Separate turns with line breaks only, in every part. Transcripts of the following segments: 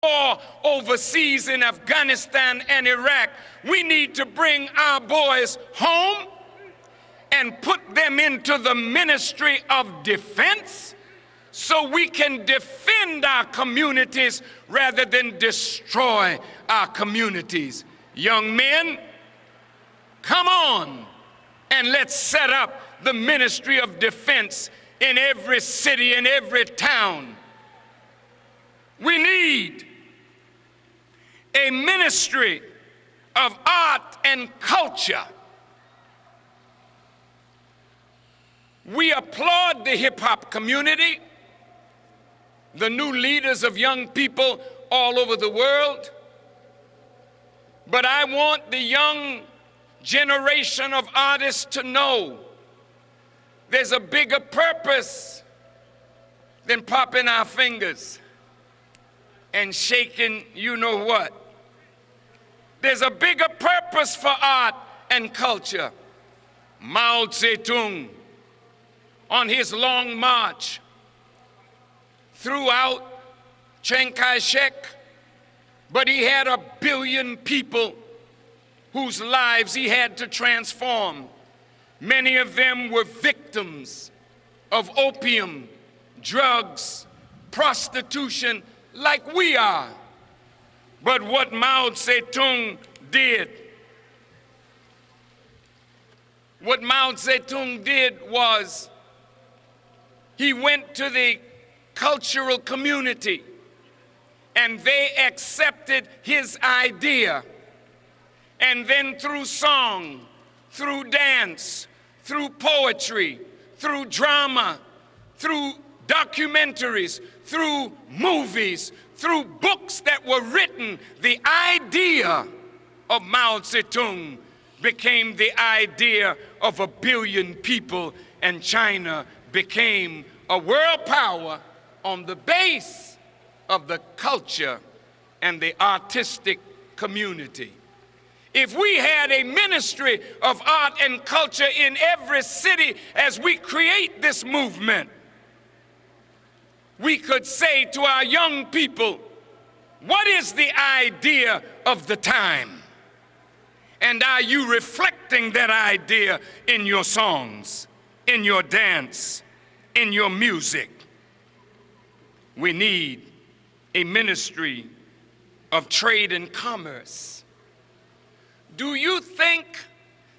war overseas in Afghanistan and Iraq. We need to bring our boys home and put them into the ministry of defense so we can defend our communities rather than destroy our communities. Young men, come on and let's set up the ministry of defense in every city, in every town. We need a ministry of art and culture. We applaud the hip-hop community, the new leaders of young people all over the world, but I want the young generation of artists to know there's a bigger purpose than popping our fingers and shaking you know what. There's a bigger purpose for art and culture. Mao Zedong, on his long march throughout Chiang Kai-shek, but he had 1 billion people whose lives he had to transform. Many of them were victims of opium, drugs, prostitution, like we are. But what Mao Zedong did, was he went to the cultural community and they accepted his idea. And then through song, through dance, through poetry, through drama, through documentaries, through movies, through books that were written, the idea of Mao Zedong became the idea of 1 billion people, and China became a world power on the base of the culture and the artistic community. If we had a ministry of art and culture in every city as we create this movement, we could say to our young people, what is the idea of the time? And are you reflecting that idea in your songs, in your dance, in your music? We need a ministry of trade and commerce. Do you think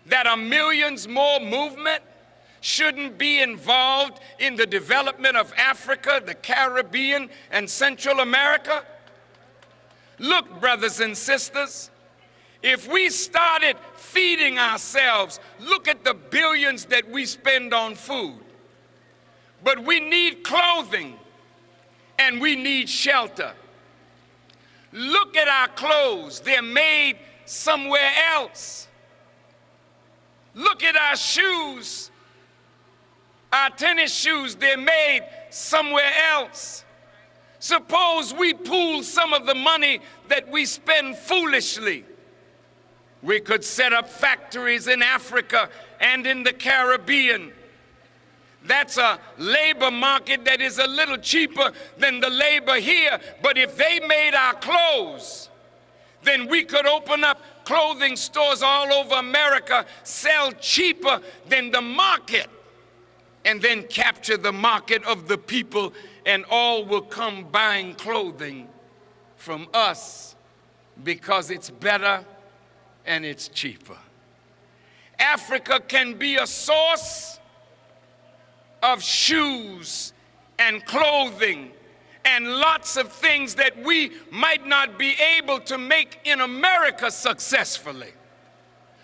that a Millions More movement shouldn't be involved in the development of Africa, the Caribbean, and Central America? Look, brothers and sisters, if we started feeding ourselves, look at the billions that we spend on food. But we need clothing and we need shelter. Look at our clothes, they're made somewhere else. Look at our shoes, our tennis shoes, they're made somewhere else. Suppose we pool some of the money that we spend foolishly. We could set up factories in Africa and in the Caribbean. That's a labor market that is a little cheaper than the labor here, but if they made our clothes, then we could open up clothing stores all over America, sell cheaper than the market, and then capture the market of the people, and all will come buying clothing from us because it's better and it's cheaper. Africa can be a source of shoes and clothing and lots of things that we might not be able to make in America successfully.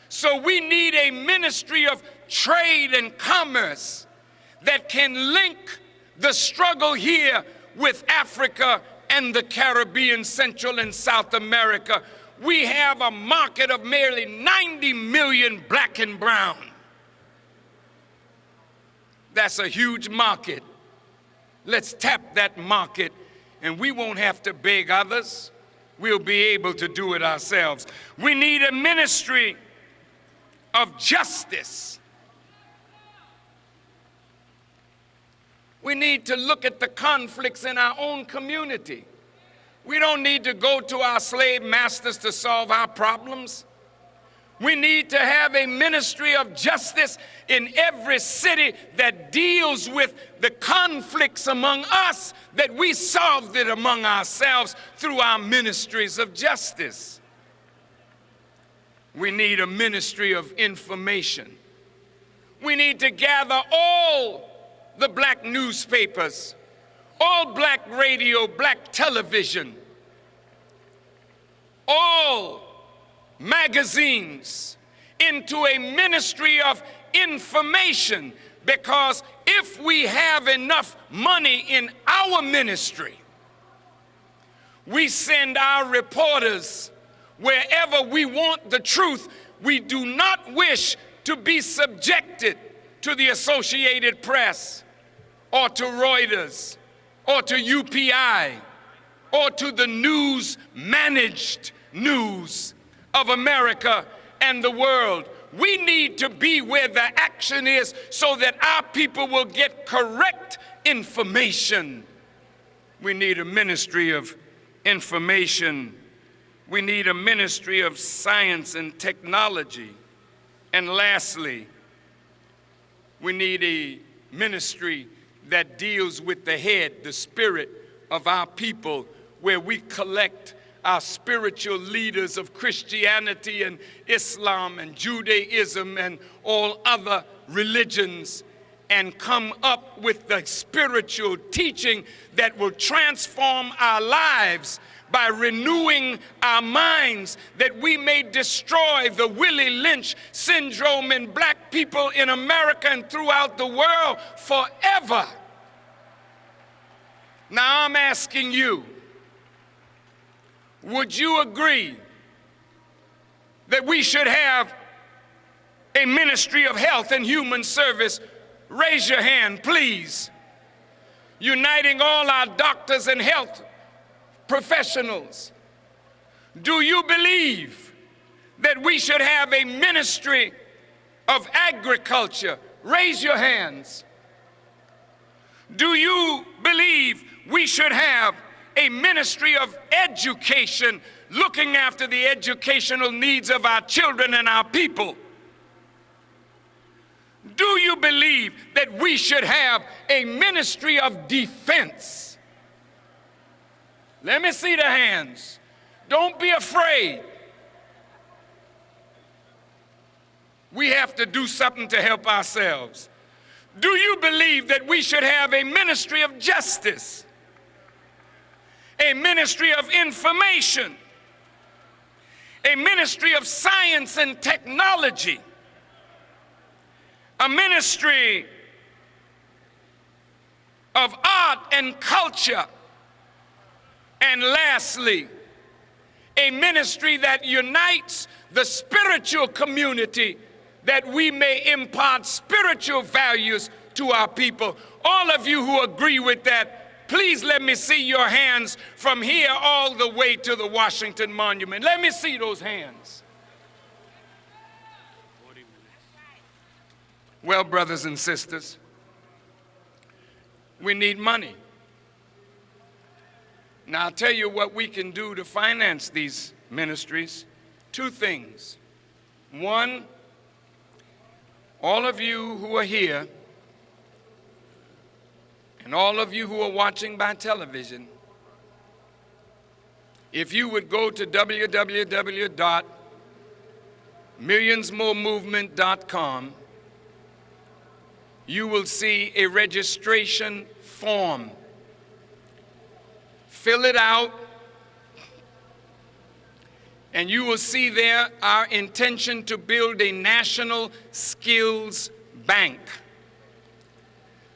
So we need a ministry of trade and commerce that can link the struggle here with Africa and the Caribbean, Central and South America. We have a market of nearly 90 million black and brown. That's a huge market. Let's tap that market and we won't have to beg others. We'll be able to do it ourselves. We need a ministry of justice. We need to look at the conflicts in our own community. We don't need to go to our slave masters to solve our problems. We need to have a ministry of justice in every city that deals with the conflicts among us, that we solved it among ourselves through our ministries of justice. We need a ministry of information. We need to gather all the black newspapers, all black radio, black television, all magazines into a ministry of information, because if we have enough money in our ministry, we send our reporters wherever we want the truth. We do not wish to be subjected to the Associated Press or to Reuters or to UPI or to the news-managed news of America and the world. We need to be where the action is so that our people will get correct information. We need a ministry of information. We need a ministry of science and technology. And lastly, we need a ministry that deals with the head, the spirit of our people, where we collect our spiritual leaders of Christianity and Islam and Judaism and all other religions and come up with the spiritual teaching that will transform our lives by renewing our minds, that we may destroy the Willie Lynch syndrome in black people in America and throughout the world forever. Now I'm asking you, would you agree that we should have a ministry of health and human service? Raise your hand, please. Uniting all our doctors and health professionals. Do you believe that we should have a ministry of agriculture? Raise your hands. Do you believe we should have a ministry of education, looking after the educational needs of our children and our people? Do you believe that we should have a ministry of defense? Let me see the hands. Don't be afraid. We have to do something to help ourselves. Do you believe that we should have a ministry of justice, a ministry of information, a ministry of science and technology, a ministry of art and culture, and lastly, a ministry that unites the spiritual community, that we may impart spiritual values to our people? All of you who agree with that, please let me see your hands from here all the way to the Washington Monument. Let me see those hands. Well, brothers and sisters, we need money. Now, I'll tell you what we can do to finance these ministries. Two things. One, all of you who are here and all of you who are watching by television, if you would go to www.millionsmoremovement.com, you will see a registration form. Fill it out, and you will see there our intention to build a national skills bank.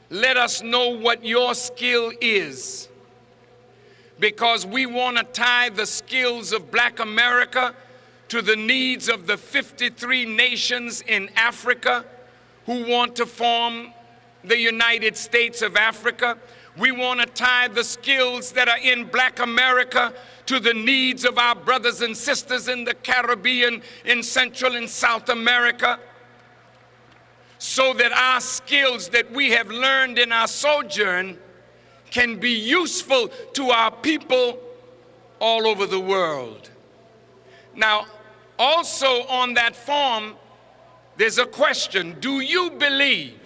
Let us know what your skill is, because we want to tie the skills of Black America to the needs of the 53 nations in Africa who want to form the United States of Africa. We want to tie the skills that are in Black America to the needs of our brothers and sisters in the Caribbean, in Central and South America, so that our skills that we have learned in our sojourn can be useful to our people all over the world. Now, also on that form, there's a question. Do you believe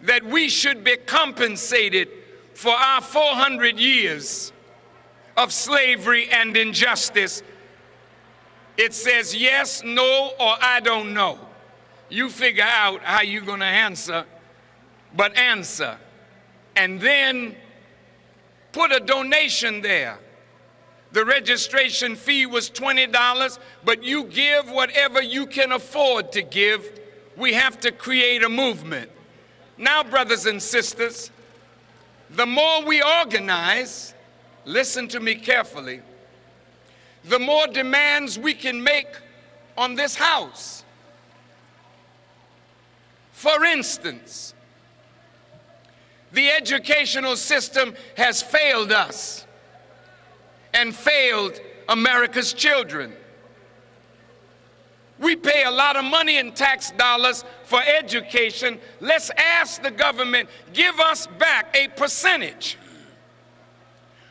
that we should be compensated for our 400 years of slavery and injustice? It says yes, no, or I don't know. You figure out how you're going to answer, but answer. And then put a donation there. The registration fee was $20, but you give whatever you can afford to give. We have to create a movement. Now, brothers and sisters, the more we organize, listen to me carefully, the more demands we can make on this house. For instance, the educational system has failed us and failed America's children. We pay a lot of money in tax dollars for education. Let's ask the government, give us back a percentage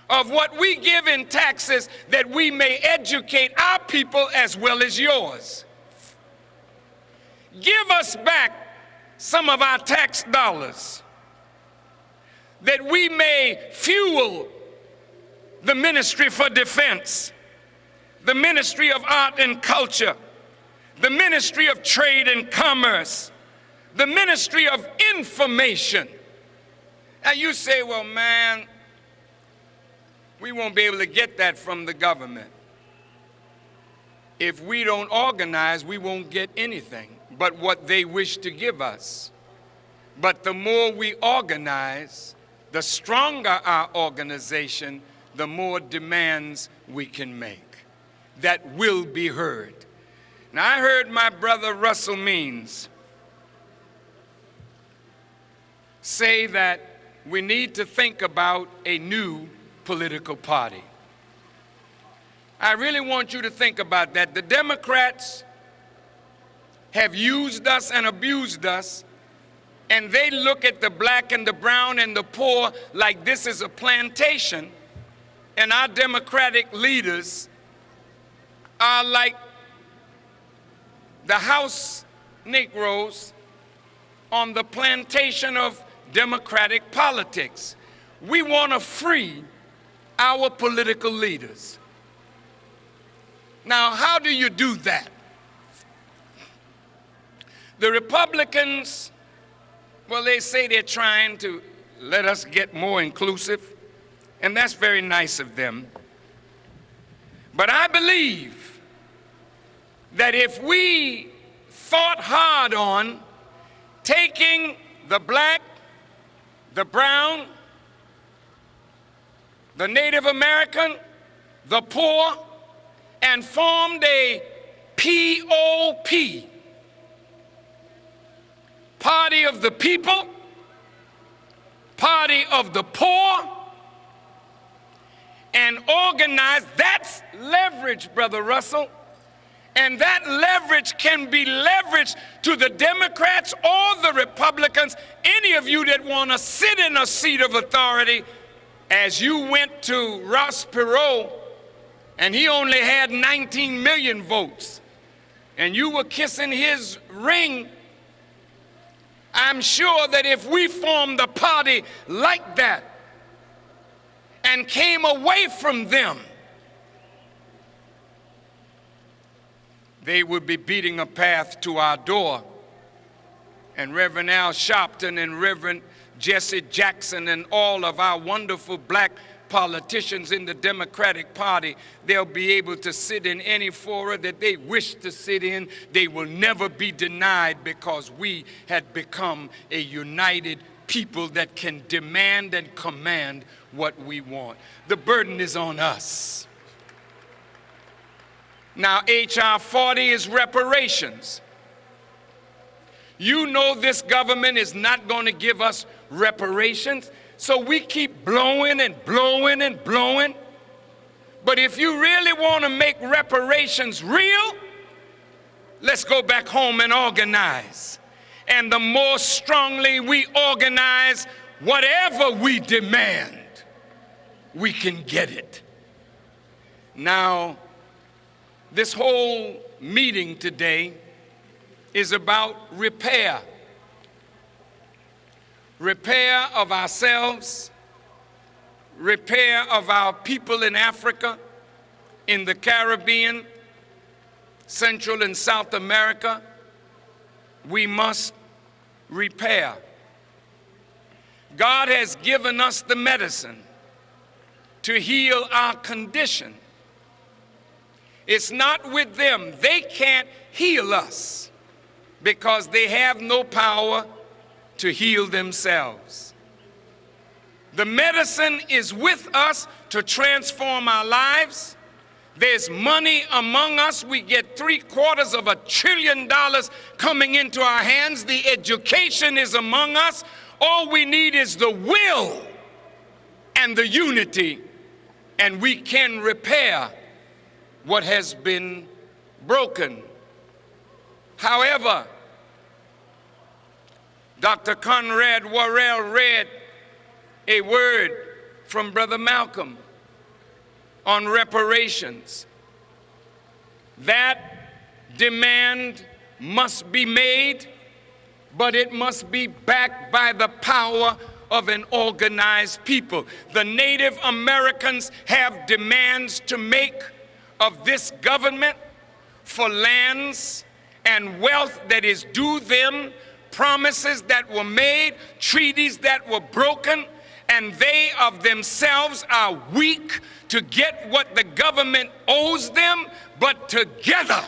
of what we give in taxes that we may educate our people as well as yours. Give us back some of our tax dollars that we may fuel the Ministry for Defense, the Ministry of Art and Culture, the Ministry of Trade and Commerce, the Ministry of Information. Now you say, well, man, we won't be able to get that from the government. If we don't organize, we won't get anything but what they wish to give us. But the more we organize, the stronger our organization, the more demands we can make that will be heard. Now, I heard my brother Russell Means say that we need to think about a new political party. I really want you to think about that. The Democrats have used us and abused us, and they look at the black and the brown and the poor like this is a plantation, and our Democratic leaders are like the house Negroes on the plantation of democratic politics. We want to free our political leaders. Now, how do you do that? The Republicans, well, they say they're trying to let us get more inclusive, and that's very nice of them. But I believe that if we thought hard on taking the black, the brown, the Native American, the poor, and formed a POP, Party of the People, Party of the Poor, and organized, that's leverage, Brother Russell. And that leverage can be leveraged to the Democrats or the Republicans, any of you that want to sit in a seat of authority. As you went to Ross Perot, and he only had 19 million votes, and you were kissing his ring, I'm sure that if we formed a party like that and came away from them, they would be beating a path to our door. And Reverend Al Sharpton and Reverend Jesse Jackson and all of our wonderful black politicians in the Democratic Party, they'll be able to sit in any forum that they wish to sit in. They will never be denied because we had become a united people that can demand and command what we want. The burden is on us. Now, H.R. 40 is reparations. You know this government is not going to give us reparations, so we keep blowing and blowing and blowing. But if you really want to make reparations real, let's go back home and organize. And the more strongly we organize, whatever we demand, we can get it. Now, this whole meeting today is about repair. Repair of ourselves, repair of our people in Africa, in the Caribbean, Central and South America. We must repair. God has given us the medicine to heal our condition. It's not with them. They can't heal us because they have no power to heal themselves. The medicine is with us to transform our lives. There's money among us. We get $750 billion coming into our hands. The education is among us. All we need is the will and the unity, and we can repair what has been broken. However, Dr. Conrad Worrell read a word from Brother Malcolm on reparations. That demand must be made, but it must be backed by the power of an organized people. The Native Americans have demands to make of this government for lands and wealth that is due them, promises that were made, treaties that were broken, and they of themselves are weak to get what the government owes them, but together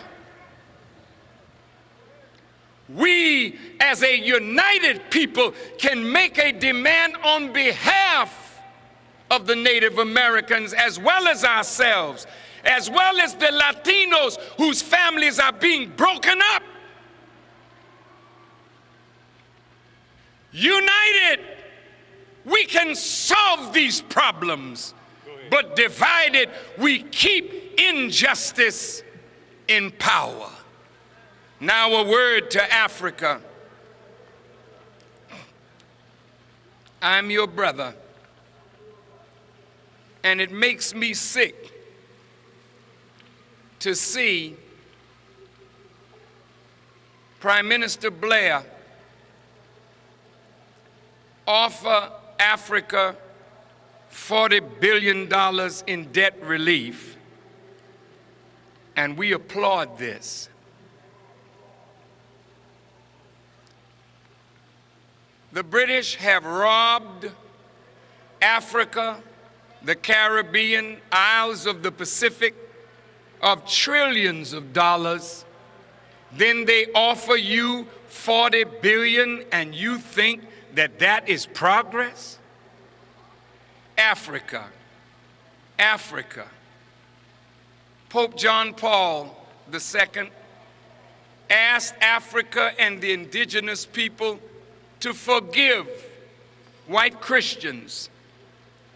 we as a united people can make a demand on behalf of the Native Americans as well as ourselves, as well as the Latinos whose families are being broken up. United, we can solve these problems, but divided, we keep injustice in power. Now a word to Africa. I'm your brother, and it makes me sick to see Prime Minister Blair offer Africa $40 billion in debt relief, and we applaud this. The British have robbed Africa, the Caribbean, isles of the Pacific of trillions of dollars. Then they offer you $40 billion and you think that that is progress? Africa, Africa. Pope John Paul II asked Africa and the indigenous people to forgive white Christians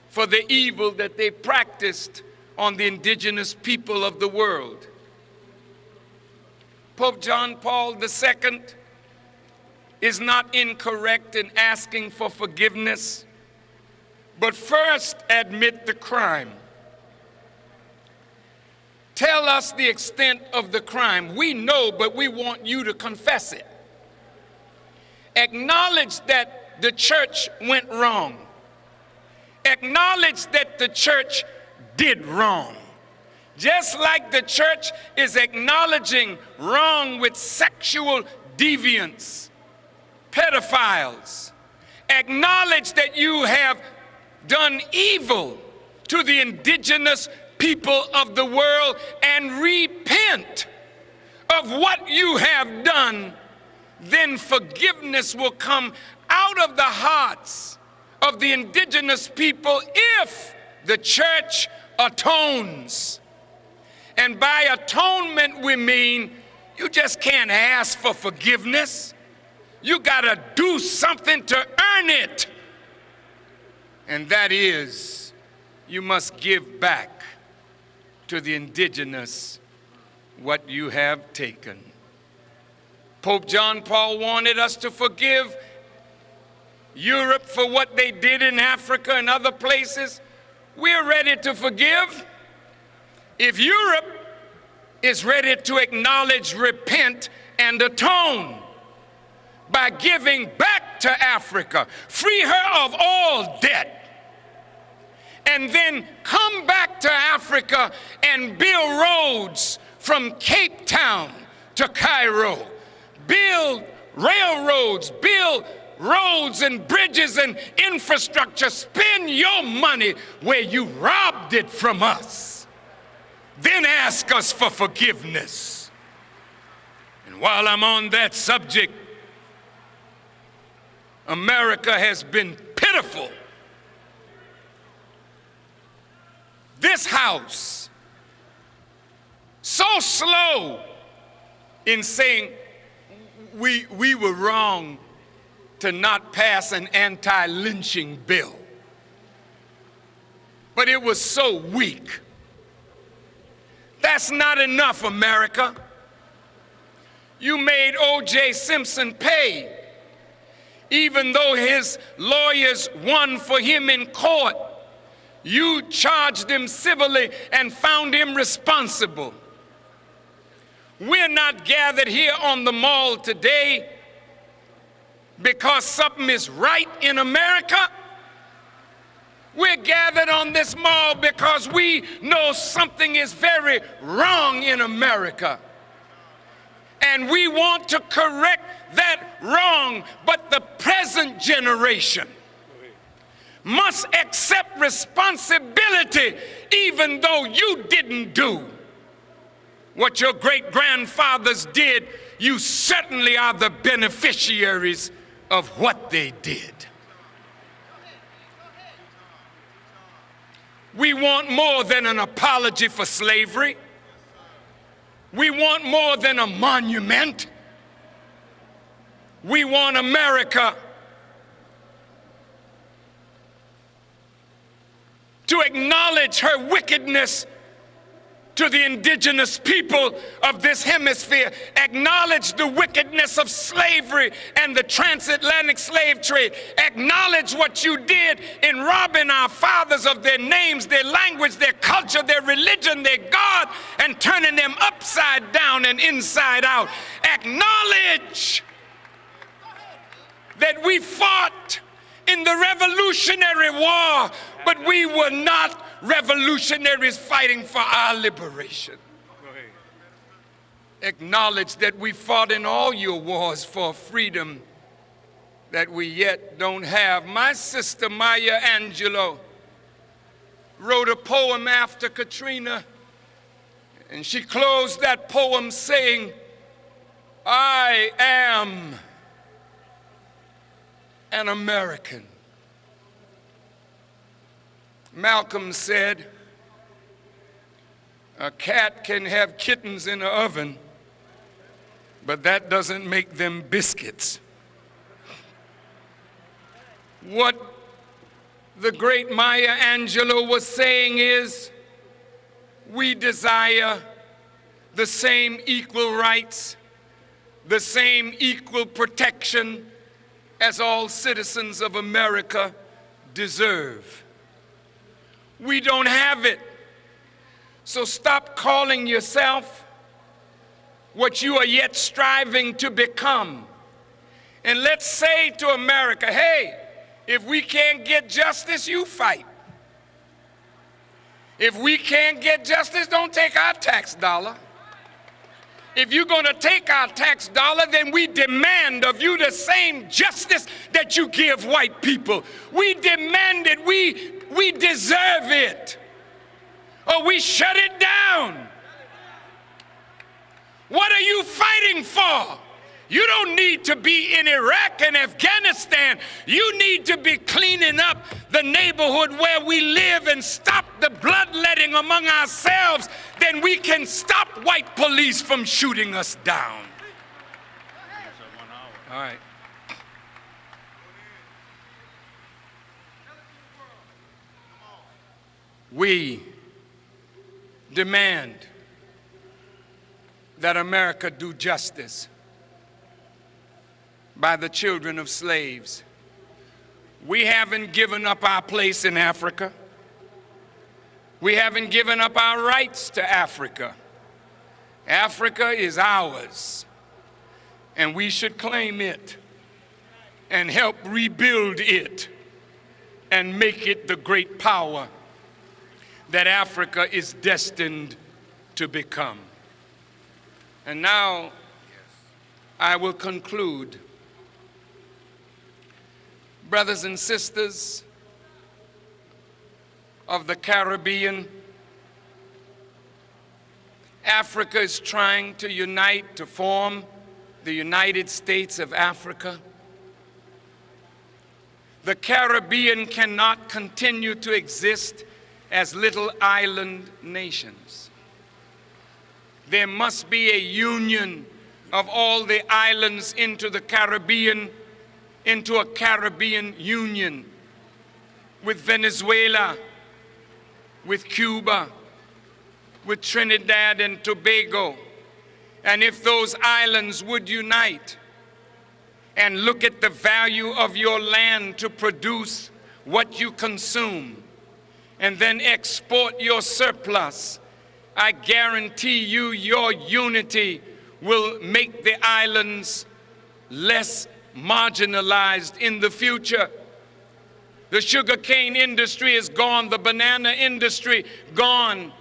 for the evil that they practiced on the indigenous people of the world. Pope John Paul II is not incorrect in asking for forgiveness, but first admit the crime. Tell us the extent of the crime. We know, but we want you to confess it. Acknowledge that the church went wrong. Acknowledge that the church did wrong. Just like the church is acknowledging wrong with sexual deviants, pedophiles. Acknowledge that you have done evil to the indigenous people of the world and repent of what you have done. Then forgiveness will come out of the hearts of the indigenous people if the church atones. And by atonement we mean you just can't ask for forgiveness. You gotta do something to earn it. And that is, you must give back to the indigenous what you have taken. Pope John Paul wanted us to forgive Europe for what they did in Africa and other places. We're ready to forgive. If Europe is ready to acknowledge, repent, and atone by giving back to Africa, free her of all debt, and then come back to Africa and build roads from Cape Town to Cairo, build railroads, build roads and bridges and infrastructure, spend your money where you robbed it from us, then ask us for forgiveness. And while I'm on that subject, America has been pitiful. This House, so slow in saying we were wrong to not pass an anti-lynching bill. But it was so weak. That's not enough, America. You made O.J. Simpson pay, even though his lawyers won for him in court. You charged him civilly and found him responsible. We're not gathered here on the Mall today because something is right in America. We're gathered on this mall because we know something is very wrong in America. And we want to correct that wrong, but the present generation must accept responsibility even though you didn't do what your great-grandfathers did. You certainly are the beneficiaries of what they did. We want more than an apology for slavery. We want more than a monument. We want America to acknowledge her wickedness to the indigenous people of this hemisphere, acknowledge the wickedness of slavery and the transatlantic slave trade, acknowledge what you did in robbing our fathers of their names, their language, their culture, their religion, their God, and turning them upside down and inside out. Acknowledge that we fought in the Revolutionary War, but we were not revolutionaries fighting for our liberation. Acknowledge that we fought in all your wars for freedom that we yet don't have. My sister Maya Angelou wrote a poem after Katrina, and she closed that poem saying, "I am an American." Malcolm said, "A cat can have kittens in the oven, but that doesn't make them biscuits." What the great Maya Angelou was saying is, we desire the same equal rights, the same equal protection as all citizens of America deserve. We don't have it. So stop calling yourself what you are yet striving to become. And let's say to America, hey, if we can't get justice, you fight. If we can't get justice, don't take our tax dollar. If you're going to take our tax dollar, then we demand of you the same justice that you give white people. We demand it. We deserve it. Or we shut it down. What are you fighting for? You don't need to be in Iraq and Afghanistan. You need to be cleaning up the neighborhood where we live and stop the bloodletting among ourselves. Then we can stop white police from shooting us down. All right. We demand that America do justice by the children of slaves. We haven't given up our place in Africa. We haven't given up our rights to Africa. Africa is ours, and we should claim it and help rebuild it and make it the great power that Africa is destined to become. And now I will conclude. Brothers and sisters of the Caribbean, Africa is trying to unite to form the United States of Africa. The Caribbean cannot continue to exist as little island nations. There must be a union of all the islands into the Caribbean, into a Caribbean union with Venezuela, with Cuba, with Trinidad and Tobago. And if those islands would unite and look at the value of your land to produce what you consume and then export your surplus, I guarantee you your unity will make the islands less marginalized in the future. The sugarcane industry is gone, the banana industry gone.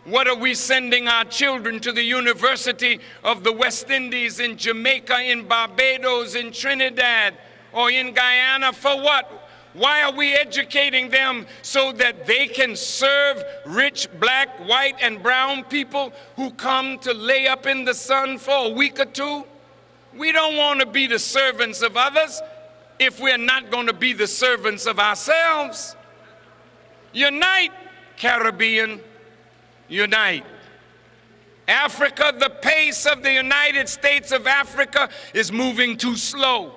What are we sending our children to the University of the West Indies, in Jamaica, in Barbados, in Trinidad, or in Guyana for what? Why are we educating them so that they can serve rich black, white, and brown people who come to lay up in the sun for a week or two? We don't want to be the servants of others if we're not going to be the servants of ourselves. Unite, Caribbean, unite. Africa, the pace of the United States of Africa is moving too slow.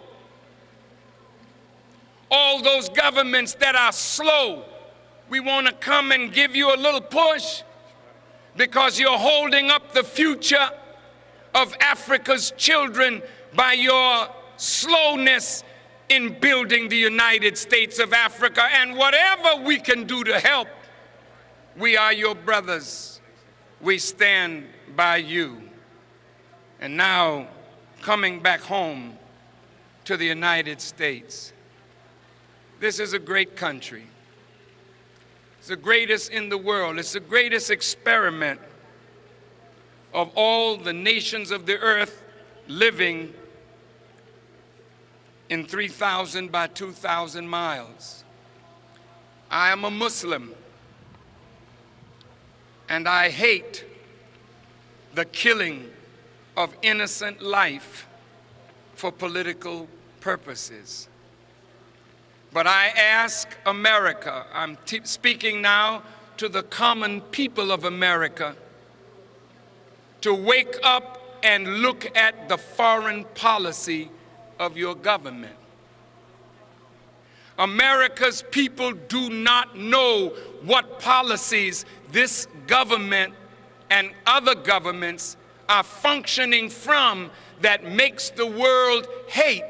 All those governments that are slow, we want to come and give you a little push because you're holding up the future of Africa's children by your slowness in building the United States of Africa. And whatever we can do to help, we are your brothers. We stand by you. And now, coming back home to the United States, this is a great country. It's the greatest in the world. It's the greatest experiment of all the nations of the earth living in 3,000 by 2,000 miles. I am a Muslim, and I hate the killing of innocent life for political purposes. But I ask America, I'm speaking now to the common people of America, to wake up and look at the foreign policy of your government. America's people do not know what policies this government and other governments are functioning from that makes the world hate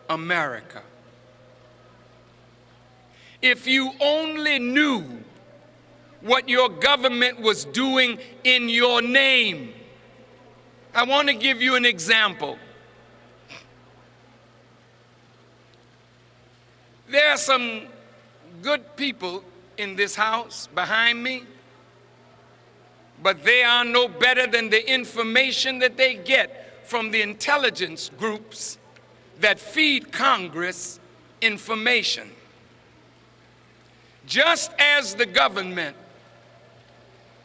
America. If you only knew what your government was doing in your name. I want to give you an example. There are some good people in this house behind me, but they are no better than the information that they get from the intelligence groups that feed Congress information. Just as the government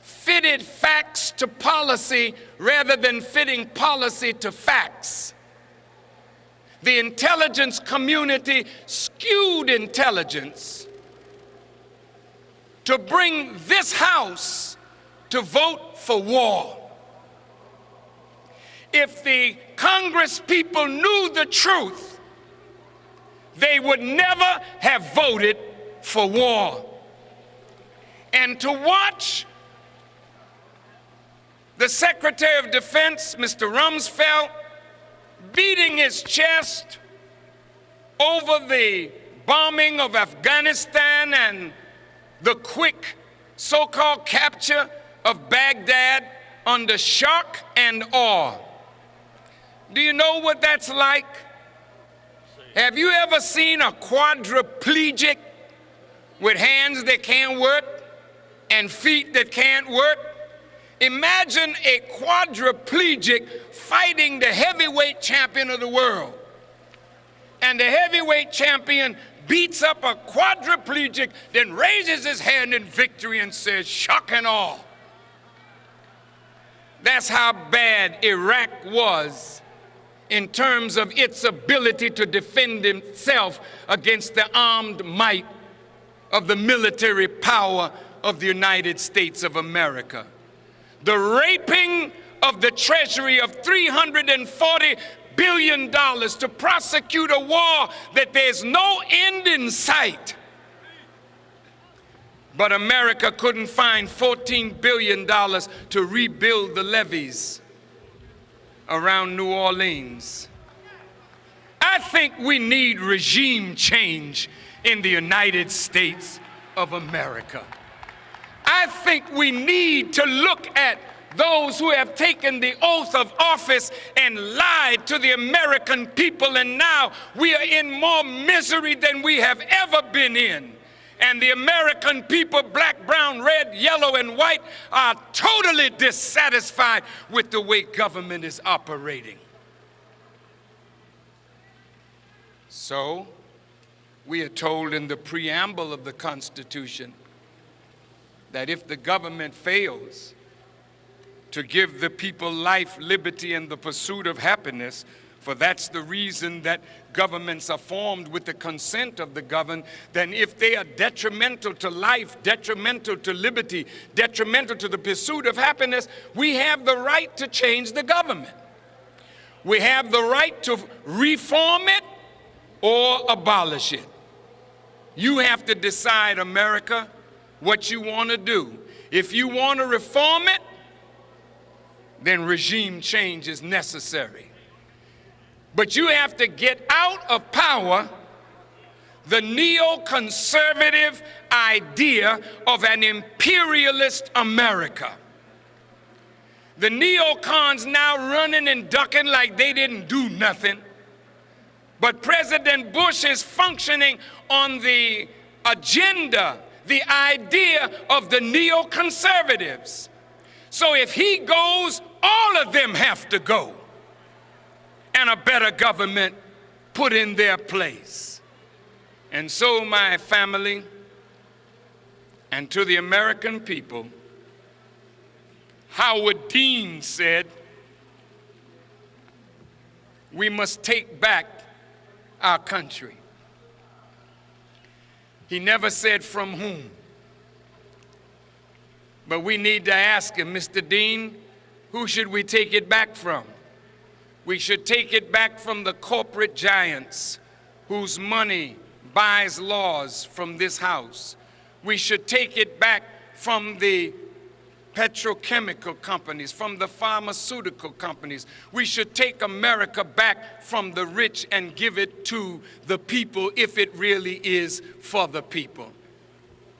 fitted facts to policy rather than fitting policy to facts, the intelligence community skewed intelligence to bring this House to vote for war. If the Congress people knew the truth, they would never have voted for war. And to watch the Secretary of Defense, Mr. Rumsfeld, beating his chest over the bombing of Afghanistan and the quick so-called capture of Baghdad under shock and awe. Do you know what that's like? Have you ever seen a quadriplegic with hands that can't work and feet that can't work? Imagine a quadriplegic fighting the heavyweight champion of the world. And the heavyweight champion beats up a quadriplegic, then raises his hand in victory and says, shock and awe. That's how bad Iraq was in terms of its ability to defend itself against the armed might of the military power of the United States of America. The raping of the Treasury of $340 billion to prosecute a war that there's no end in sight. But America couldn't find $14 billion to rebuild the levees around New Orleans. I think we need regime change in the United States of America. I think we need to look at those who have taken the oath of office and lied to the American people, and now we are in more misery than we have ever been in. And the American people, black, brown, red, yellow, and white, are totally dissatisfied with the way government is operating. So, we are told in the preamble of the Constitution that if the government fails to give the people life, liberty, and the pursuit of happiness, for that's the reason that governments are formed with the consent of the governed, then if they are detrimental to life, detrimental to liberty, detrimental to the pursuit of happiness, we have the right to change the government. We have the right to reform it or abolish it. You have to decide, America, what you want to do. If you want to reform it, then regime change is necessary. But you have to get out of power the neoconservative idea of an imperialist America. The neocons now running and ducking like they didn't do nothing. But President Bush is functioning on the agenda, the idea of the neoconservatives. So if he goes, all of them have to go, and a better government put in their place. And so, my family, and to the American people, Howard Dean said, we must take back our country. He never said from whom. But we need to ask him, Mr. Dean, who should we take it back from? We should take it back from the corporate giants whose money buys laws from this house. We should take it back from the petrochemical companies, from the pharmaceutical companies. We should take America back from the rich and give it to the people if it really is for the people.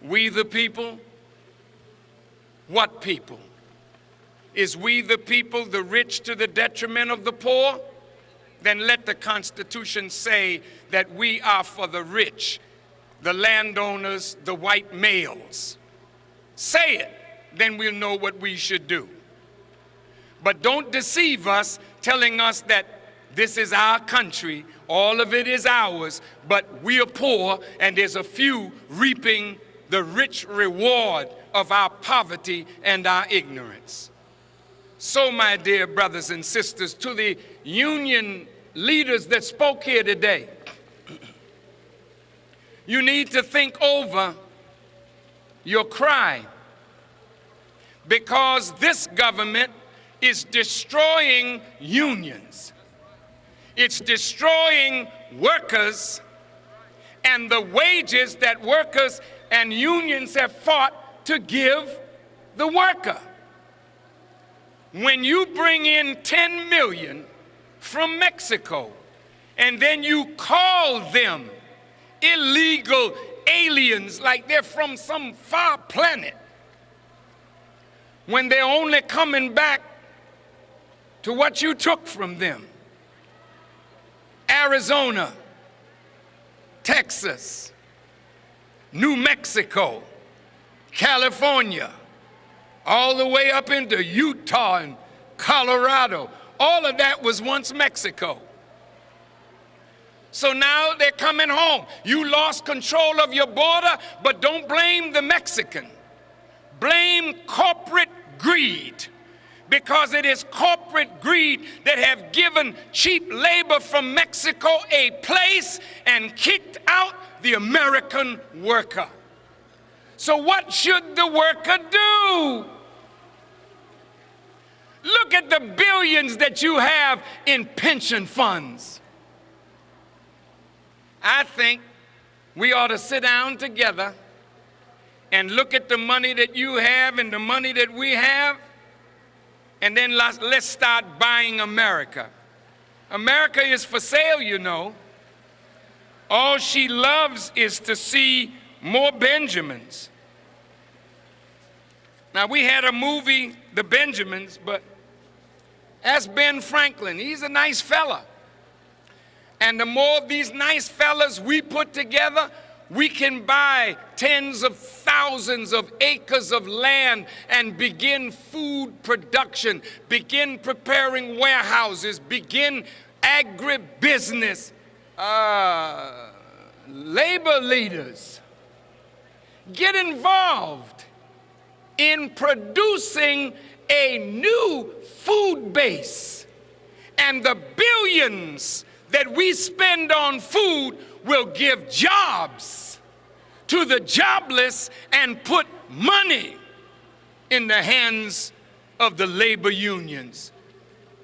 We the people? What people? Is we the people the rich to the detriment of the poor? Then let the Constitution say that we are for the rich, the landowners, the white males. Say it, then we'll know what we should do. But don't deceive us telling us that this is our country, all of it is ours, but we are poor and there's a few reaping the rich reward of our poverty and our ignorance. So, my dear brothers and sisters, to the union leaders that spoke here today, you need to think over your cry, because this government is destroying unions. It's destroying workers and the wages that workers and unions have fought to give the worker. When you bring in 10 million from Mexico and then you call them illegal aliens like they're from some far planet, when they're only coming back to what you took from them. Arizona, Texas, New Mexico, California, all the way up into Utah and Colorado. All of that was once Mexico. So now they're coming home. You lost control of your border, but don't blame the Mexican. Blame corporate greed, because it is corporate greed that have given cheap labor from Mexico a place and kicked out the American worker. So what should the worker do? Look at the billions that you have in pension funds. I think we ought to sit down together and look at the money that you have and the money that we have, and then let's start buying America. America is for sale, you know. All she loves is to see more Benjamins. Now, we had a movie, The Benjamins, but that's Ben Franklin. He's a nice fella. And the more of these nice fellas we put together, we can buy tens of thousands of acres of land and begin food production, begin preparing warehouses, begin agribusiness. Labor leaders, get involved in producing a new food base, and the billions that we spend on food will give jobs to the jobless and put money in the hands of the labor unions.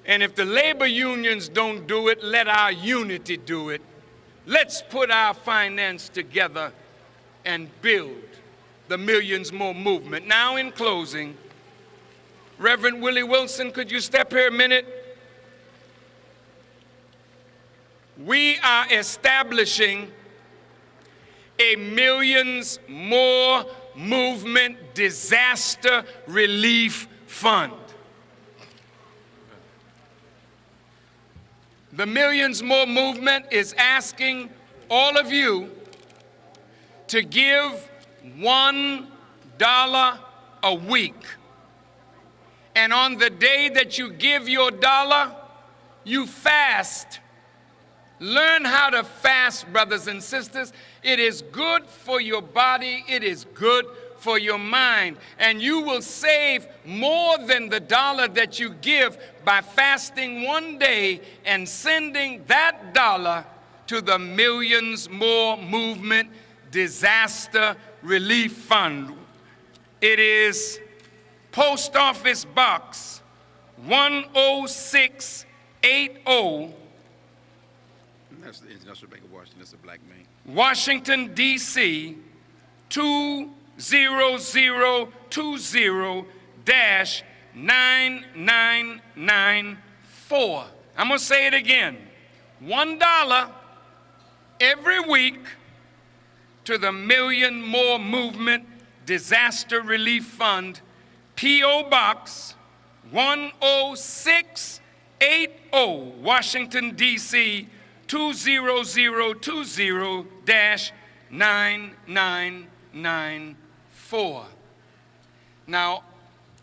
And if the labor unions don't do it, let our unity do it. Let's put our finance together and build the Millions More movement. Now, in closing, Reverend Willie Wilson, could you step here a minute? We are establishing a Millions More Movement Disaster Relief Fund. The Millions More Movement is asking all of you to give $1 a week. And on the day that you give your dollar, you fast. Learn how to fast, brothers and sisters. It is good for your body. It is good for your mind. And you will save more than the dollar that you give by fasting one day and sending that dollar to the Millions More Movement Disaster Relief Fund. It is Post Office Box 10680.
That's the International Bank of Washington. That's a black man.
Washington, D.C. 20020-9994. I'm going to say it again. $1 every week to the Million More Movement Disaster Relief Fund, P.O. Box 10680, Washington, D.C. 20020-9994. Now,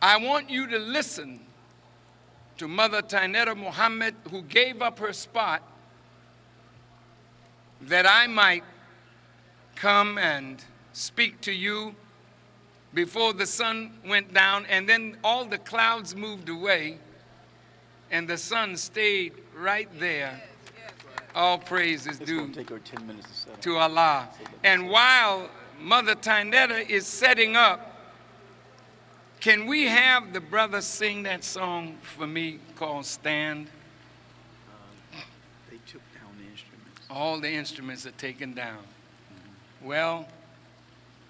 I want you to listen to Mother Tainetta Muhammad, who gave up her spot that I might come and speak to you before the sun went down, and then all the clouds moved away and the sun stayed right there. All praise is due to Allah. And while Mother Tainetta is setting up, can we have the brothers sing that song for me called Stand?
They took down the instruments.
All the instruments are taken down. Well,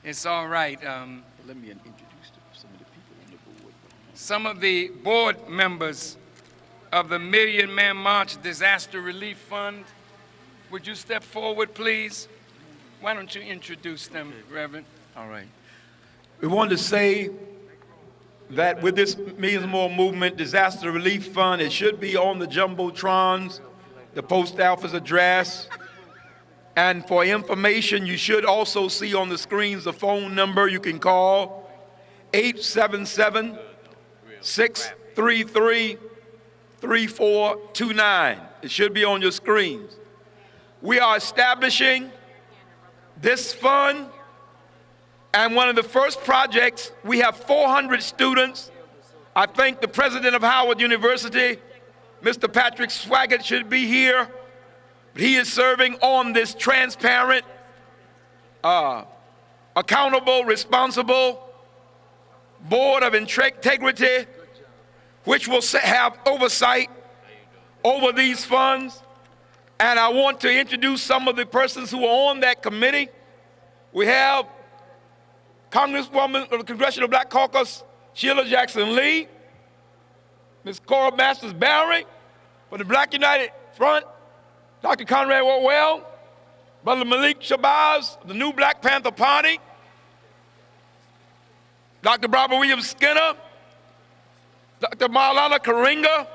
it's all right.
Let me introduce some of the people on the board.
Some of the board members of the Million Man March Disaster Relief Fund. Would you step forward, please? Why don't you introduce them, Reverend?
All right. We want to say that with this Millions More Movement Disaster Relief Fund, it should be on the jumbotrons, the post office address. And for information, you should also see on the screens the phone number you can call, 877-633-3429. It should be on your screens. We are establishing this fund, and one of the first projects, we have 400 students. I think the president of Howard University, Mr. Patrick Swaggart, should be here. He is serving on this transparent, accountable, responsible board of integrity, which will have oversight over these funds. And I want to introduce some of the persons who are on that committee. We have Congresswoman of the Congressional Black Caucus, Sheila Jackson Lee, Ms. Cora Masters Barry, from the Black United Front, Dr. Conrad Orwell, Brother Malik Shabazz of the New Black Panther Party, Dr. Barbara Williams Skinner, Dr. Maulana Karinga,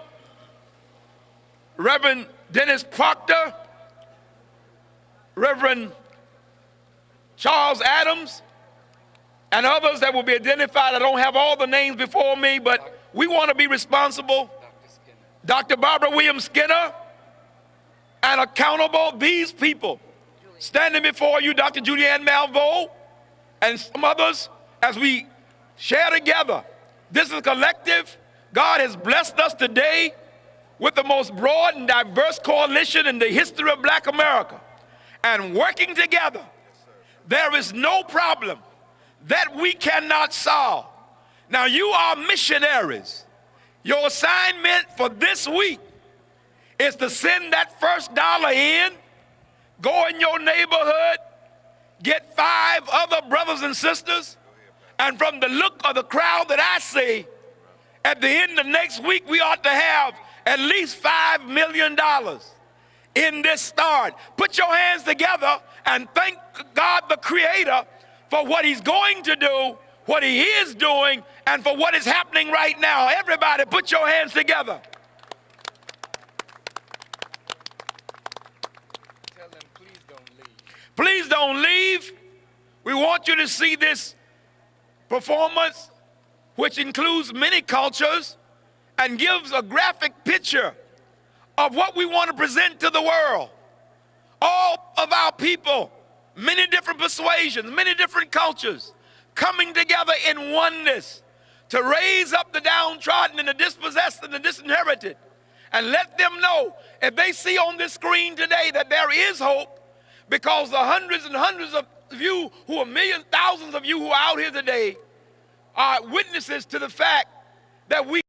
Reverend Dennis Proctor, Reverend Charles Adams, and others that will be identified. I don't have all the names before me, but we want to be responsible. Dr. Barbara Williams Skinner, and accountable. These people standing before you, Dr. Julianne Malveaux, and some others, as we share together. This is a collective. God has blessed us today with the most broad and diverse coalition in the history of Black America. And working together, there is no problem that we cannot solve. Now, you are missionaries. Your assignment for this week is to send that first dollar in, go in your neighborhood, get 5 other brothers and sisters, and from the look of the crowd that I see, at the end of next week, we ought to have at least $5 million in this start. Put your hands together and thank God the Creator for what He's going to do, what He is doing, and for what is happening right now. Everybody, put your hands together.
Tell them, please don't leave.
Please don't leave. We want you to see this performance, which includes many cultures and gives a graphic picture of what we want to present to the world. All of our people, many different persuasions, many different cultures, coming together in oneness to raise up the downtrodden and the dispossessed and the disinherited, and let them know, if they see on this screen today, that there is hope, because the hundreds and hundreds of you who are millions, thousands of you who are out here today are witnesses to the fact that we